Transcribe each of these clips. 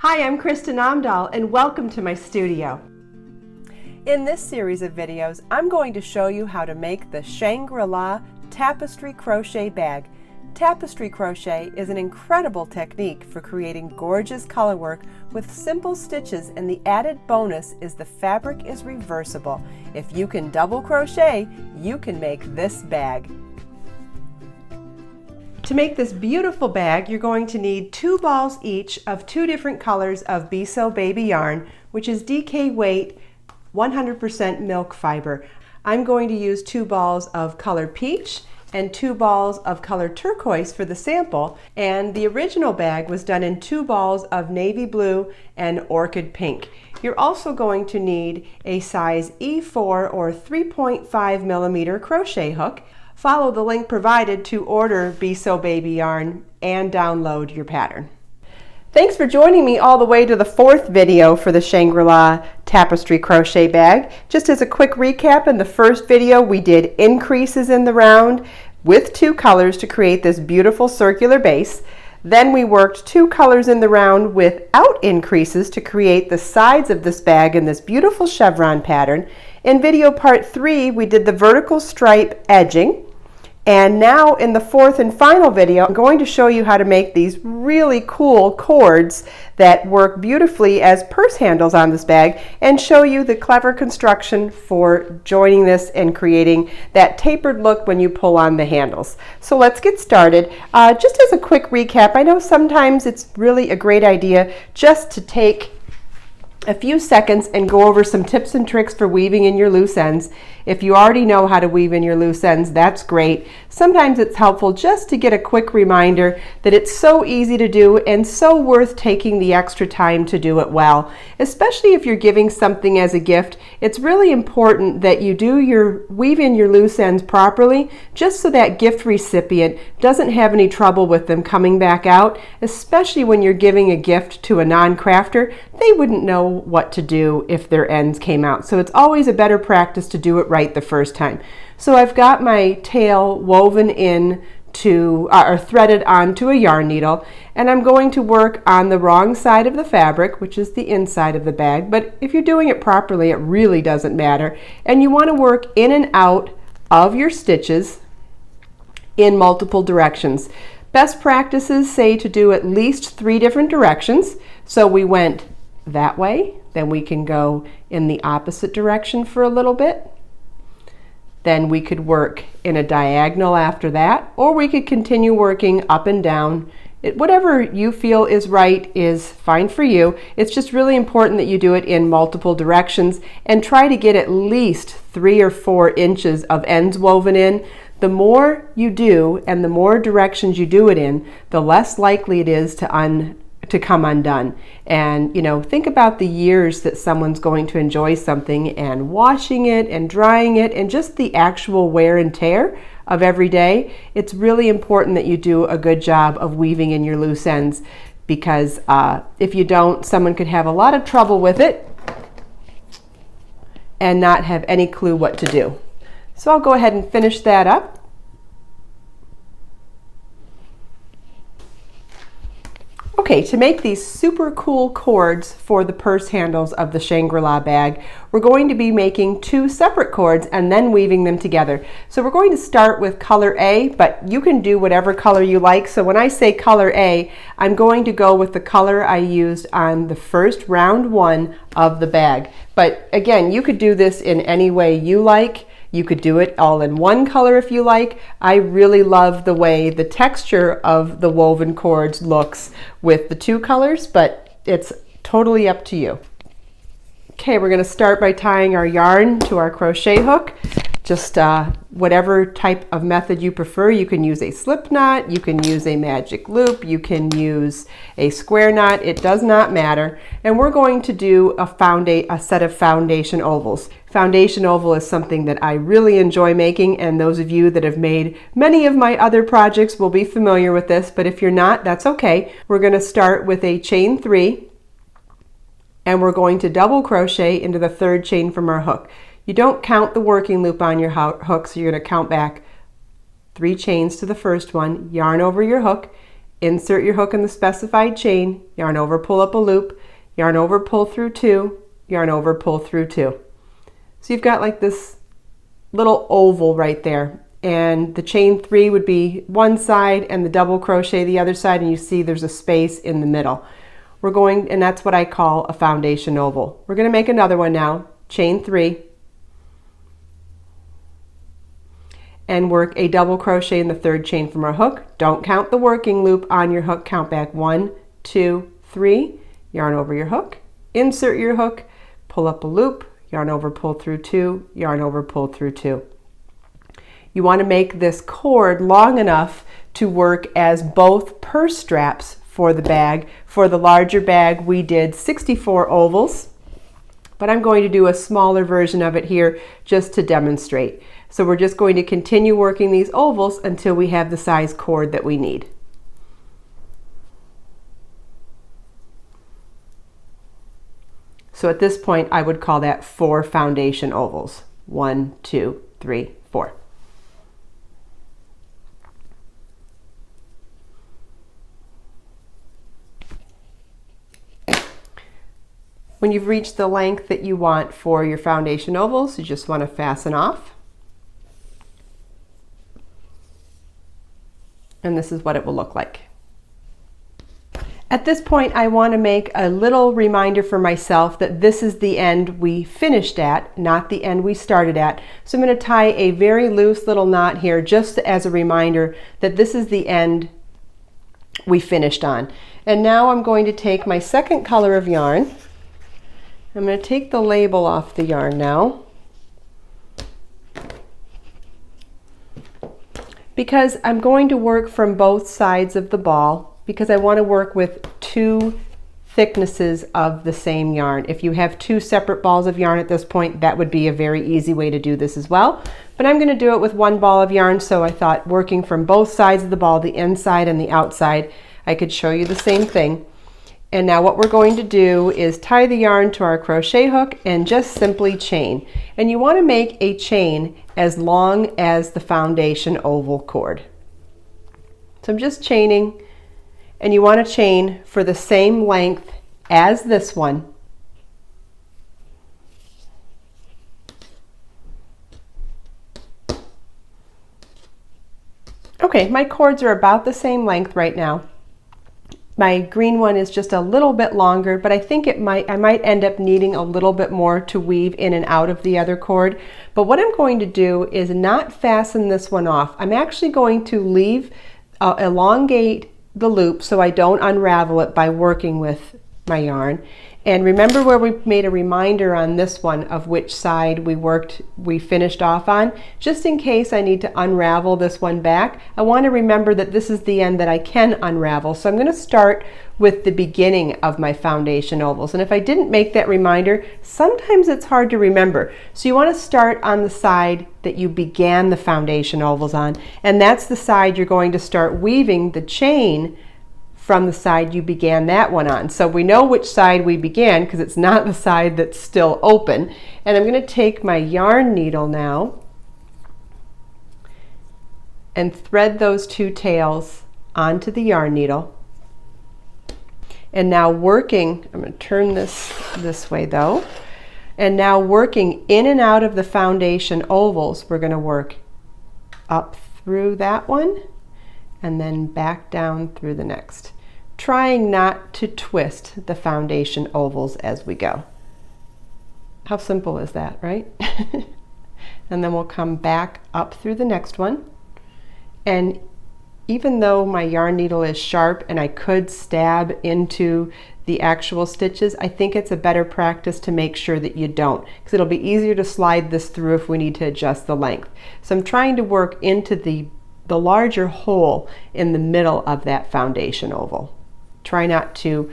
Hi, I'm Kristin Omdahl and welcome to my studio. In this series of videos, I'm going to show you how to make the Shangri-La Tapestry Crochet Bag. Tapestry crochet is an incredible technique for creating gorgeous colorwork with simple stitches, and the added bonus is the fabric is reversible. If you can double crochet, you can make this bag. To make this beautiful bag, you're going to need 2 balls each of 2 different colors of Be So Baby yarn, which is DK weight 100% milk fiber. I'm going to use 2 balls of color peach and 2 balls of color turquoise for the sample, and the original bag was done in 2 balls of navy blue and orchid pink. You're also going to need a size E4 or 3.5 millimeter crochet hook. Follow the link provided to order Be So Baby yarn and download your pattern. Thanks for joining me all the way to the 4th video for the Shangri-La Tapestry Crochet Bag. Just as a quick recap, in the first video we did increases in the round with 2 colors to create this beautiful circular base. Then we worked 2 colors in the round without increases to create the sides of this bag in this beautiful chevron pattern. In video part 3, we did the vertical stripe edging. And now in the 4th and final video, I'm going to show you how to make these really cool cords that work beautifully as purse handles on this bag, and show you the clever construction for joining this and creating that tapered look when you pull on the handles. So let's get started. Just as a quick recap, I know sometimes it's really a great idea just to take a few seconds and go over some tips and tricks for weaving in your loose ends. If you already know how to weave in your loose ends, that's great. Sometimes it's helpful just to get a quick reminder that it's so easy to do and so worth taking the extra time to do it well. Especially if you're giving something as a gift, it's really important that you weave in your loose ends properly, just so that gift recipient doesn't have any trouble with them coming back out. Especially when you're giving a gift to a non-crafter, they wouldn't know what to do if their ends came out. So it's always a better practice to do it right the first time. So I've got my tail woven in or threaded onto a yarn needle, and I'm going to work on the wrong side of the fabric, which is the inside of the bag, but if you're doing it properly, it really doesn't matter. And you want to work in and out of your stitches in multiple directions. Best practices say to do at least 3 different directions. So we went that way, then we can go in the opposite direction for a little bit. Then we could work in a diagonal after that, or we could continue working up and down. Whatever you feel is right is fine for you. It's just really important that you do it in multiple directions and try to get at least 3 or 4 inches of ends woven in. The more you do and the more directions you do it in, the less likely it is to come undone. And think about the years that someone's going to enjoy something, and washing it and drying it and just the actual wear and tear of every day. It's really important that you do a good job of weaving in your loose ends, because if you don't, someone could have a lot of trouble with it and not have any clue what to do. So I'll go ahead and finish that up. Okay, to make these super cool cords for the purse handles of the Shangri-La bag, we're going to be making 2 separate cords and then weaving them together. So we're going to start with color A, but you can do whatever color you like. So when I say color A, I'm going to go with the color I used on the first round 1 of the bag. But again, you could do this in any way you like. You could do it all in one color if you like. I really love the way the texture of the woven cords looks with the 2 colors, but it's totally up to you. Okay, we're going to start by tying our yarn to our crochet hook. Just whatever type of method you prefer. You can use a slip knot, you can use a magic loop, you can use a square knot. It does not matter. And we're going to do a set of foundation ovals. Foundation oval is something that I really enjoy making, and those of you that have made many of my other projects will be familiar with this, but if you're not, that's okay. We're going to start with a chain 3, and we're going to double crochet into the 3rd chain from our hook. You don't count the working loop on your hook, so you're going to count back 3 chains to the first one, yarn over your hook, insert your hook in the specified chain, yarn over, pull up a loop, yarn over, pull through 2, yarn over, pull through 2. So you've got like this little oval right there, and the chain 3 would be one side and the double crochet the other side, and you see there's a space in the middle. We're going, and that's what I call a foundation oval. We're going to make another one now, chain 3, and work a double crochet in the 3rd chain from our hook. Don't count the working loop on your hook, count back 1, 2, 3, yarn over your hook, insert your hook, pull up a loop, yarn over, pull through 2, yarn over, pull through 2. You want to make this cord long enough to work as both purse straps for the bag. For the larger bag, we did 64 ovals, but I'm going to do a smaller version of it here just to demonstrate. So we're just going to continue working these ovals until we have the size cord that we need. So at this point, I would call that 4 foundation ovals. 1, 2, 3, 4. When you've reached the length that you want for your foundation ovals, you just want to fasten off. And this is what it will look like. At this point, I want to make a little reminder for myself that this is the end we finished at, not the end we started at. So I'm going to tie a very loose little knot here just as a reminder that this is the end we finished on. And now I'm going to take my second color of yarn. I'm going to take the label off the yarn now, because I'm going to work from both sides of the ball, because I want to work with 2 thicknesses of the same yarn. If you have 2 separate balls of yarn at this point, that would be a very easy way to do this as well. But I'm going to do it with 1 ball of yarn, so I thought working from both sides of the ball, the inside and the outside, I could show you the same thing. And now what we're going to do is tie the yarn to our crochet hook and just simply chain. And you want to make a chain as long as the foundation oval cord. So I'm just chaining, and you want to chain for the same length as this one. Okay, my cords are about the same length right now. My green one is just a little bit longer, but I think I might end up needing a little bit more to weave in and out of the other cord. But what I'm going to do is not fasten this one off. I'm actually going to elongate the loop so I don't unravel it by working with my yarn. And remember where we made a reminder on this one of which side we finished off on? Just in case I need to unravel this one back, I want to remember that this is the end that I can unravel. So I'm going to start with the beginning of my foundation ovals. And if I didn't make that reminder, sometimes it's hard to remember. So you want to start on the side that you began the foundation ovals on, and that's the side you're going to start weaving the chain from the side you began that one on. So we know which side we began because it's not the side that's still open. And I'm going to take my yarn needle now and thread those 2 tails onto the yarn needle. And now working, I'm going to turn this way though, and now working in and out of the foundation ovals, we're going to work up through that one and then back down through the next, trying not to twist the foundation ovals as we go. How simple is that, right? And then we'll come back up through the next one. And even though my yarn needle is sharp and I could stab into the actual stitches, I think it's a better practice to make sure that you don't, because it'll be easier to slide this through if we need to adjust the length. So I'm trying to work into the larger hole in the middle of that foundation oval. Try not to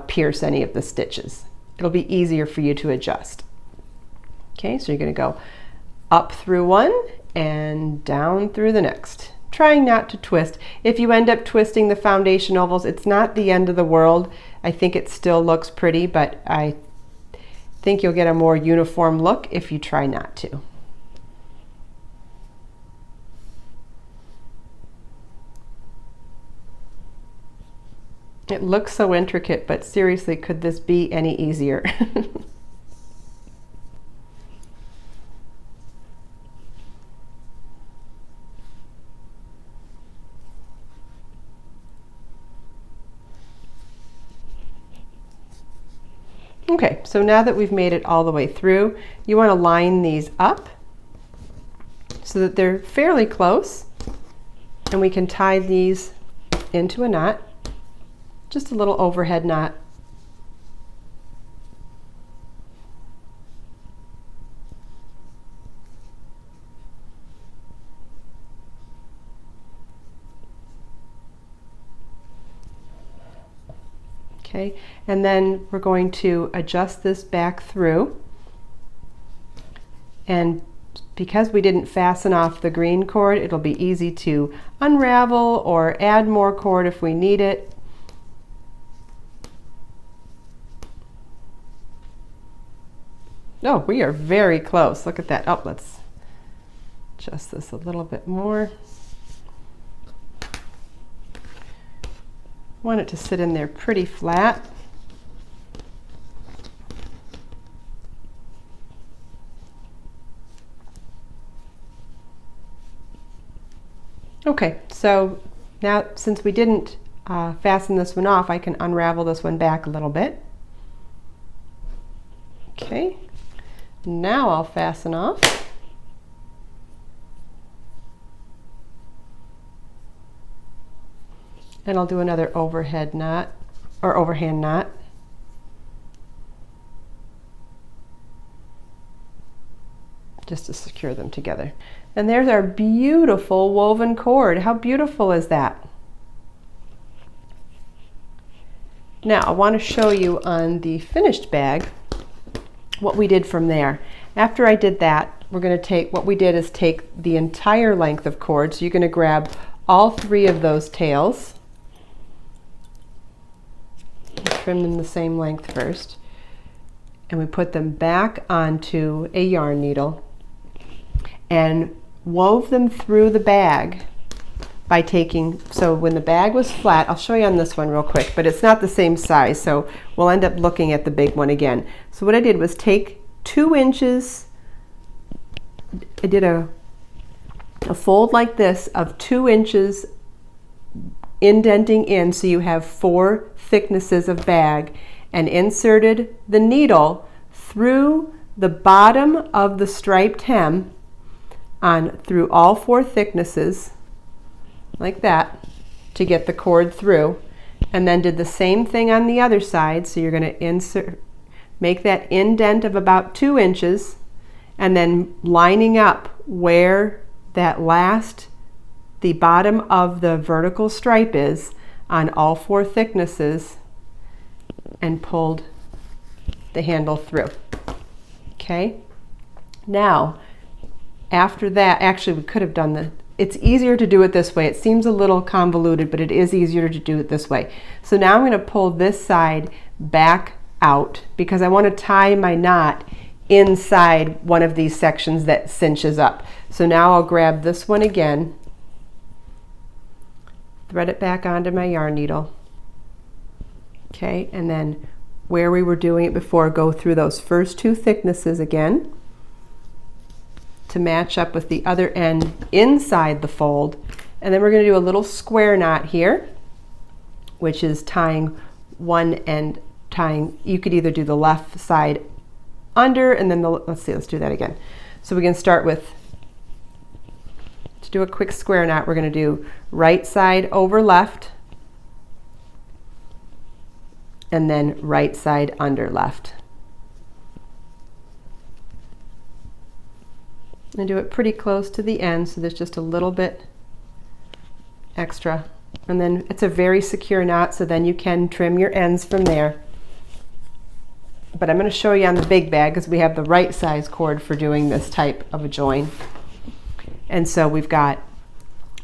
pierce any of the stitches. It'll be easier for you to adjust. Okay, so you're going to go up through one and down through the next, trying not to twist. If you end up twisting the foundation ovals, it's not the end of the world. I think it still looks pretty, but I think you'll get a more uniform look if you try not to. It looks so intricate, but seriously, could this be any easier? Okay, so now that we've made it all the way through, you want to line these up so that they're fairly close, and we can tie these into a knot, just a little overhead knot. Okay, and then we're going to adjust this back through, and because we didn't fasten off the green cord, it'll be easy to unravel or add more cord if we need it. Oh, we are very close. Look at that. Oh, let's adjust this a little bit more. Want it to sit in there pretty flat. Okay, so now since we didn't fasten this one off, I can unravel this one back a little bit. Okay, now I'll fasten off. And I'll do another overhead knot or overhand knot. Just to secure them together. And there's our beautiful woven cord. How beautiful is that? Now I want to show you on the finished bag what we did from there. After I did that, we're going to take, what we did is take the entire length of cord. So you're going to grab all three of those tails. Trim them the same length first, and we put them back onto a yarn needle and wove them through the bag by taking, so when the bag was flat, I'll show you on this one real quick, but it's not the same size, so we'll end up looking at the big one again. So what I did was take 2 inches, I did a fold like this of 2 inches indenting in, so you have 4 thicknesses of bag, and inserted the needle through the bottom of the striped hem through all 4 thicknesses like that to get the cord through, and then did the same thing on the other side. So you're going to make that indent of about 2 inches, and then lining up where that the bottom of the vertical stripe is on all 4 thicknesses, and pulled the handle through. Okay, now after that, actually we could have done it's easier to do it this way. It seems a little convoluted, but it is easier to do it this way. So now I'm going to pull this side back out because I want to tie my knot inside one of these sections that cinches up. So now I'll grab this one again, thread it back onto my yarn needle. Okay, and then where we were doing it before, go through those first 2 thicknesses again to match up with the other end inside the fold. And then we're going to do a little square knot here, which is tying one end, you could either do the left side under, and then let's do that again. So we can start with, to do a quick square knot, we're going to do right side over left, and then right side under left. And do it pretty close to the end, so there's just a little bit extra. And then it's a very secure knot, so then you can trim your ends from there. But I'm going to show you on the big bag because we have the right size cord for doing this type of a join. And so we've got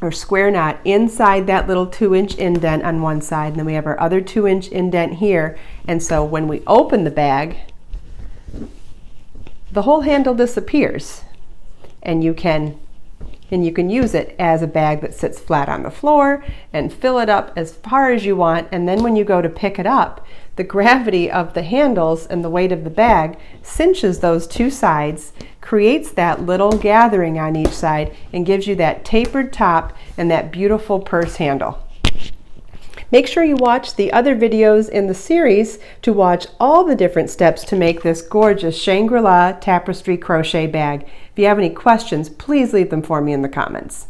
our square knot inside that little 2-inch indent on one side, and then we have our other 2-inch indent here. And so when we open the bag, the whole handle disappears, and you can and you can use it as a bag that sits flat on the floor and fill it up as far as you want, and then when you go to pick it up, the gravity of the handles and the weight of the bag cinches those two sides, creates that little gathering on each side, and gives you that tapered top and that beautiful purse handle. Make sure you watch the other videos in the series to watch all the different steps to make this gorgeous Shangri-La Tapestry Crochet Bag. If you have any questions, please leave them for me in the comments.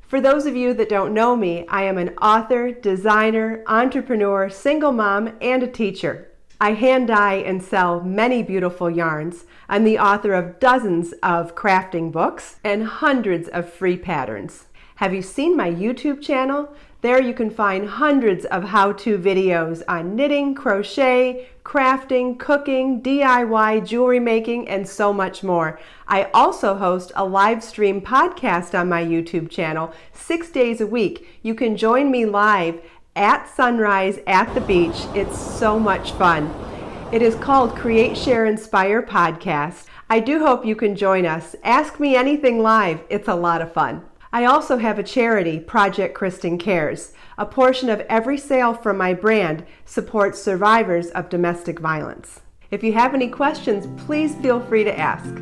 For those of you that don't know me, I am an author, designer, entrepreneur, single mom, and a teacher. I hand dye and sell many beautiful yarns. I'm the author of dozens of crafting books and hundreds of free patterns. Have you seen my YouTube channel? There you can find hundreds of how-to videos on knitting, crochet, crafting, cooking, DIY, jewelry making, and so much more. I also host a live stream podcast on my YouTube channel 6 days a week. You can join me live at sunrise at the beach. It's so much fun. It is called Create, Share, Inspire Podcast. I do hope you can join us. Ask Me Anything live. It's a lot of fun. I also have a charity, Project Kristin Cares. A portion of every sale from my brand supports survivors of domestic violence. If you have any questions, please feel free to ask.